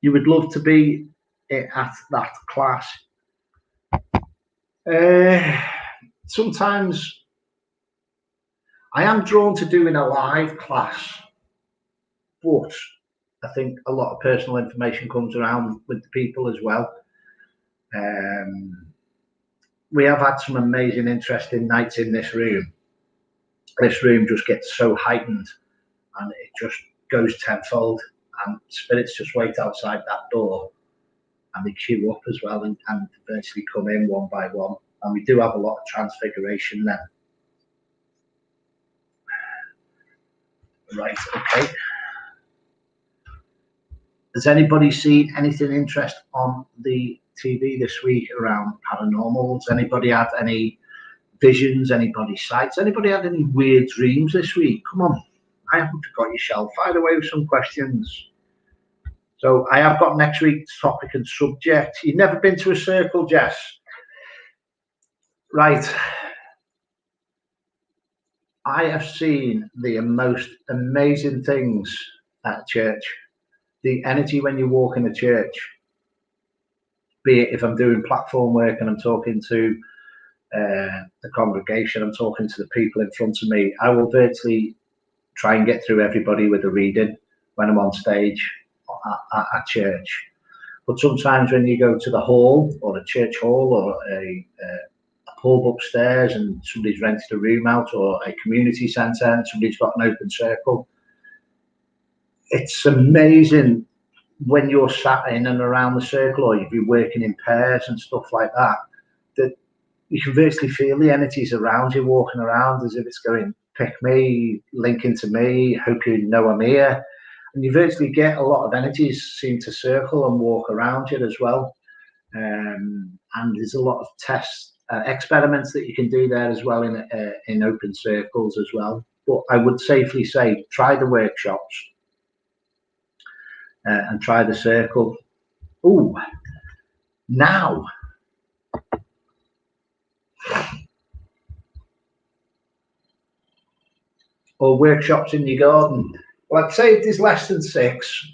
You would love to be at that class. Sometimes I am drawn to doing a live class, but I think a lot of personal information comes around with the people as well. we have had some amazing, interesting nights in this room. This room just gets so heightened and it just goes tenfold, and spirits just wait outside that door and they queue up as well and eventually come in one by one. And we do have a lot of transfiguration then. Right, okay. Has anybody seen anything interesting on the TV this week around paranormal? Has anybody had any visions, anybody sights? Anybody had any weird dreams this week? Come on, I haven't forgot your shell. Fire away with some questions. So I have got next week's topic and subject. You've never been to a circle, Jess? Right. I have seen the most amazing things at church. The energy when you walk in a church, be it if I'm doing platform work and I'm talking to the congregation, I'm talking to the people in front of me, I will virtually try and get through everybody with a reading when I'm on stage at church. But sometimes when you go to the hall or a church hall or a pub upstairs and somebody's rented a room out, or a community centre and somebody's got an open circle, it's amazing when you're sat in and around the circle, or you've been working in pairs and stuff like that, that you can virtually feel the energies around you walking around as if it's going, pick me, link into me, hope you know I'm here. And you virtually get a lot of energies seem to circle and walk around you as well. And there's a lot of tests, experiments that you can do there as well in open circles as well. But I would safely say try the workshops and try the circle. Oh, now or workshops in your garden. Well, I'd say if there's less than 6,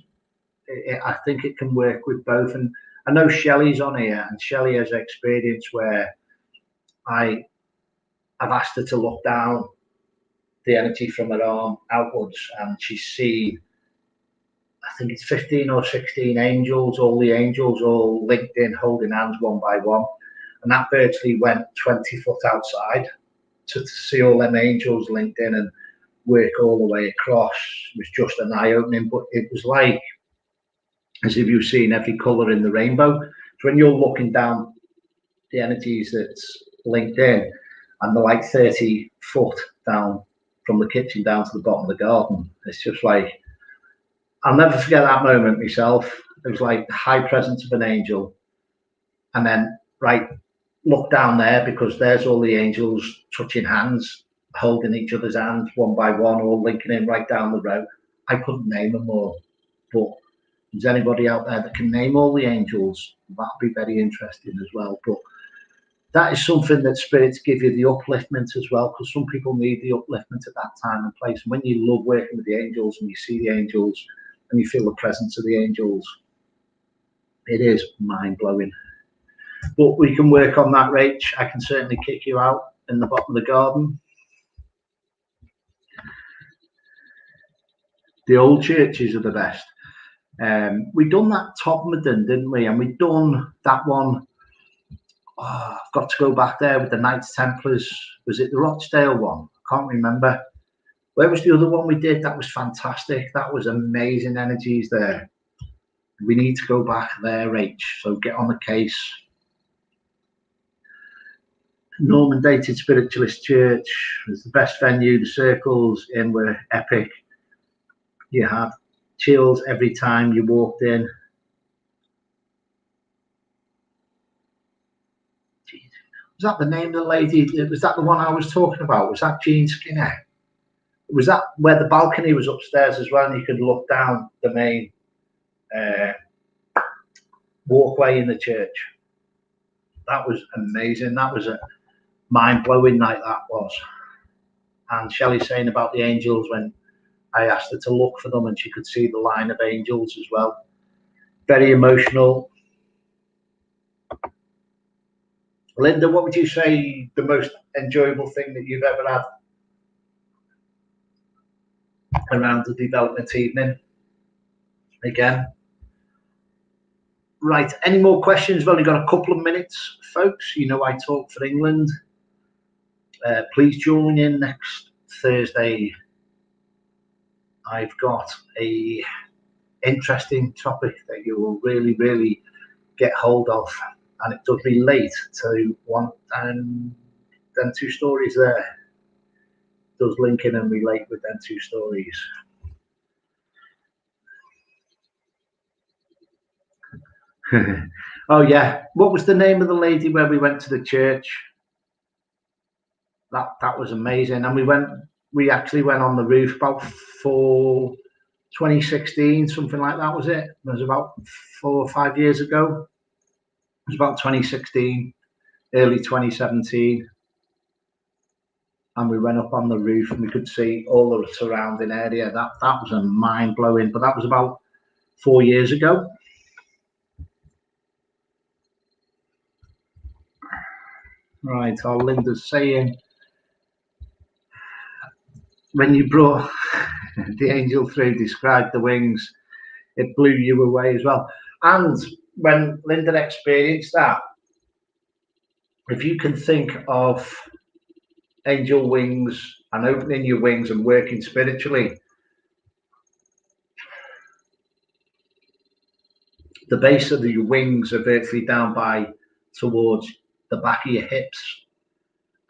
I think it can work with both. And I know Shelley's on here, and Shelley has experience where I've asked her to look down the energy from her arm outwards, and she's seen, I think it's 15 or 16 angels, all the angels all linked in, holding hands one by one. And that virtually went 20 foot outside to see all them angels linked in and work all the way across. It was just an eye-opening, but it was like as if you've seen every colour in the rainbow. So when you're looking down the energies that's linked in, and they're like 30 foot down from the kitchen down to the bottom of the garden, it's just like, I'll never forget that moment myself. It was like the high presence of an angel, and then right, look down there, because there's all the angels touching hands, holding each other's hands one by one, all linking in right down the row. I couldn't name them all, but there's anybody out there that can name all the angels, that'd be very interesting as well. But that is something that spirits give you, the upliftment as well, because some people need the upliftment at that time and place. And when you love working with the angels and you see the angels and you feel the presence of the angels, it is mind-blowing. But we can work on that, Rach. I can certainly kick you out in the bottom of the garden. The old churches are the best. We done that Todmorden, didn't we? And we done that one. Oh, I've got to go back there with the Knights Templars. Was it the Rochdale one? I can't remember. Where was the other one we did? That was fantastic. That was amazing energies there. We need to go back there, Rach. So get on the case. Norman dated Spiritualist Church was the best venue. The circles in were epic. You had chills every time you walked in. Jeez. Was that the name of the lady? Was that the one I was talking about? Was that Jean Skinner? Was that where the balcony was upstairs as well, and you could look down the main walkway in the church? That was amazing. That was a mind-blowing night, that was. And Shelley saying about the angels, when I asked her to look for them and she could see the line of angels as well. Very emotional. Linda, what would you say the most enjoyable thing that you've ever had around the development evening? Again. Right, any more questions? We've only got a couple of minutes, folks. You know I talk for England. Please join in next Thursday. I've got a interesting topic that you will really, really get hold of, and it does relate to one and then two stories there. It does link in and relate with them two stories. Oh yeah, what was the name of the lady where we went to the church? That was amazing, and we actually went on the roof about 2016, something like that, was it? It was about 4 or 5 years ago. It was about 2016, early 2017, and we went up on the roof and we could see all the surrounding area. That was a mind blowing, but that was about 4 years ago. Right, our Linda's saying, when you brought the angel through, described the wings, it blew you away as well. And when Linda experienced that, if you can think of angel wings and opening your wings and working spiritually, the base of your wings are virtually down by towards the back of your hips,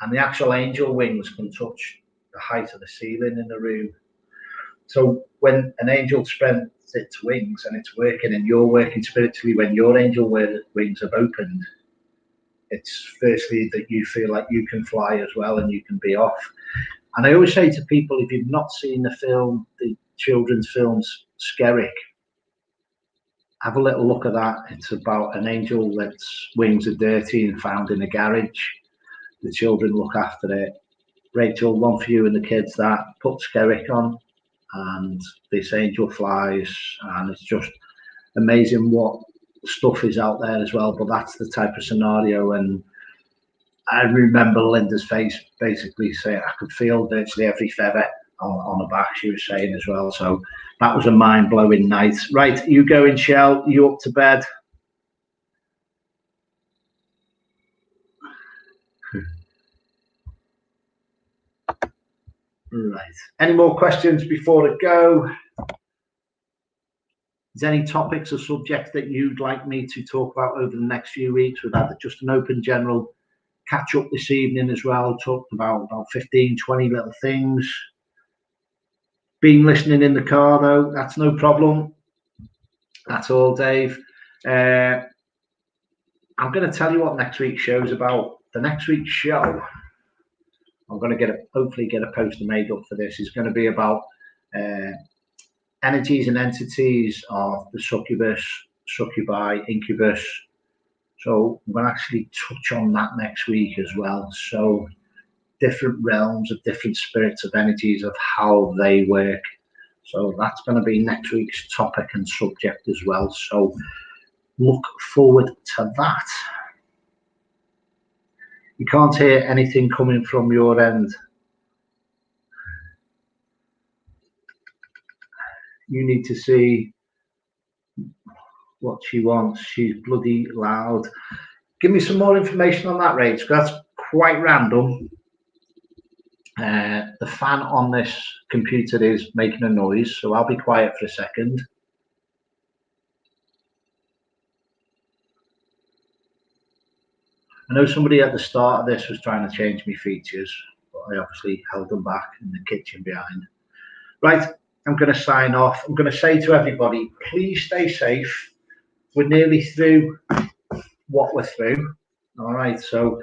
and the actual angel wings can touch the height of the ceiling in the room. So when an angel spreads its wings and it's working and you're working spiritually, when your angel wings have opened, it's firstly that you feel like you can fly as well and you can be off. And I always say to people, if you've not seen the children's films Skerrick, have a little look at that. It's about an angel that's wings are dirty and found in a garage. The children look after it. Rachel, one for you and the kids, that put Skerrick on, and this angel flies, and it's just amazing what stuff is out there as well. But that's the type of scenario, and I remember Linda's face basically saying I could feel virtually every feather on the back, she was saying as well. So that was a mind-blowing night. Right, you going, Shell? You up to bed? Right. Any more questions before I go? Is there any topics or subjects that you'd like me to talk about over the next few weeks? We've had just an open general catch up this evening as well. Talked about 15, 20 little things. Been listening in the car though, that's no problem. That's all, Dave. I'm going to tell you what next week's show is about. The next week's show, I'm going to hopefully get a poster made up for this, is going to be about energies and entities of the succubus, succubi, incubus. So I'm going to actually touch on that next week as well. So different realms of different spirits of energies of how they work. So that's going to be next week's topic and subject as well. So look forward to that. You can't hear anything coming from your end. You need to see what she wants. She's bloody loud. Give me some more information on that, Rach, because that's quite random. The fan on this computer is making a noise, so I'll be quiet for a second. I know somebody at the start of this was trying to change me features, but I obviously held them back in the kitchen behind. Right, I'm going to sign off. I'm going to say to everybody, please stay safe. We're nearly through what we're through. All right, so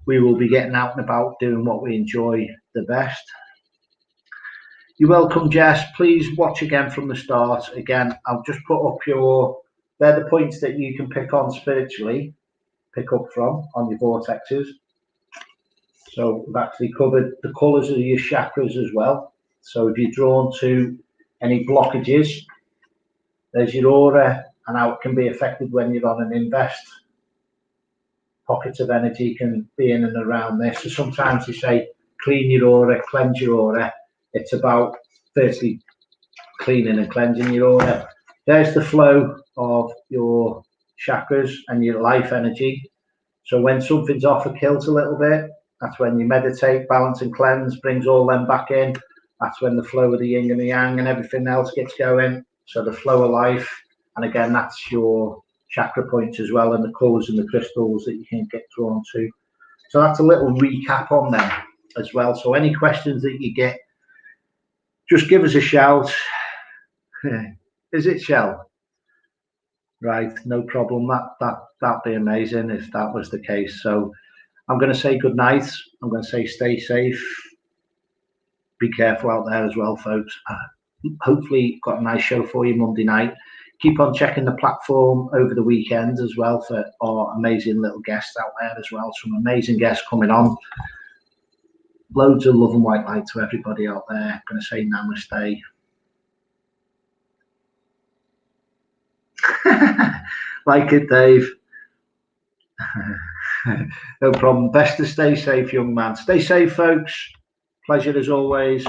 we will be getting out and about doing what we enjoy the best. You're welcome, Jess. Please watch again from the start. Again, I'll just put up they're the points that you can pick on spiritually, pick up from on your vortexes. So we've actually covered the colours of your chakras as well. So if you're drawn to any blockages, there's your aura and how it can be affected when you're on an invest. Pockets of energy can be in and around this. So sometimes you say clean your aura, cleanse your aura. It's about firstly cleaning and cleansing your aura. There's the flow of your chakras and your life energy. So when something's off or kilt a little bit, that's when you meditate, balance and cleanse, brings all them back in. That's when the flow of the yin and the yang and everything else gets going. So the flow of life. And again, that's your chakra points as well, and the colours and the crystals that you can get drawn to. So that's a little recap on them as well. So any questions that you get, just give us a shout. Is it Shell? Right, no problem. That'd be amazing if that was the case. So I'm going to say good night. I'm going to say stay safe. Be careful out there as well, folks. Hopefully got a nice show for you Monday night. Keep on checking the platform over the weekend as well for our amazing little guests out there as well. Some amazing guests coming on. Loads of love and white light to everybody out there. I'm going to say namaste. Like it, Dave. No problem. Best to stay safe, young man. Stay safe, folks. Pleasure as always.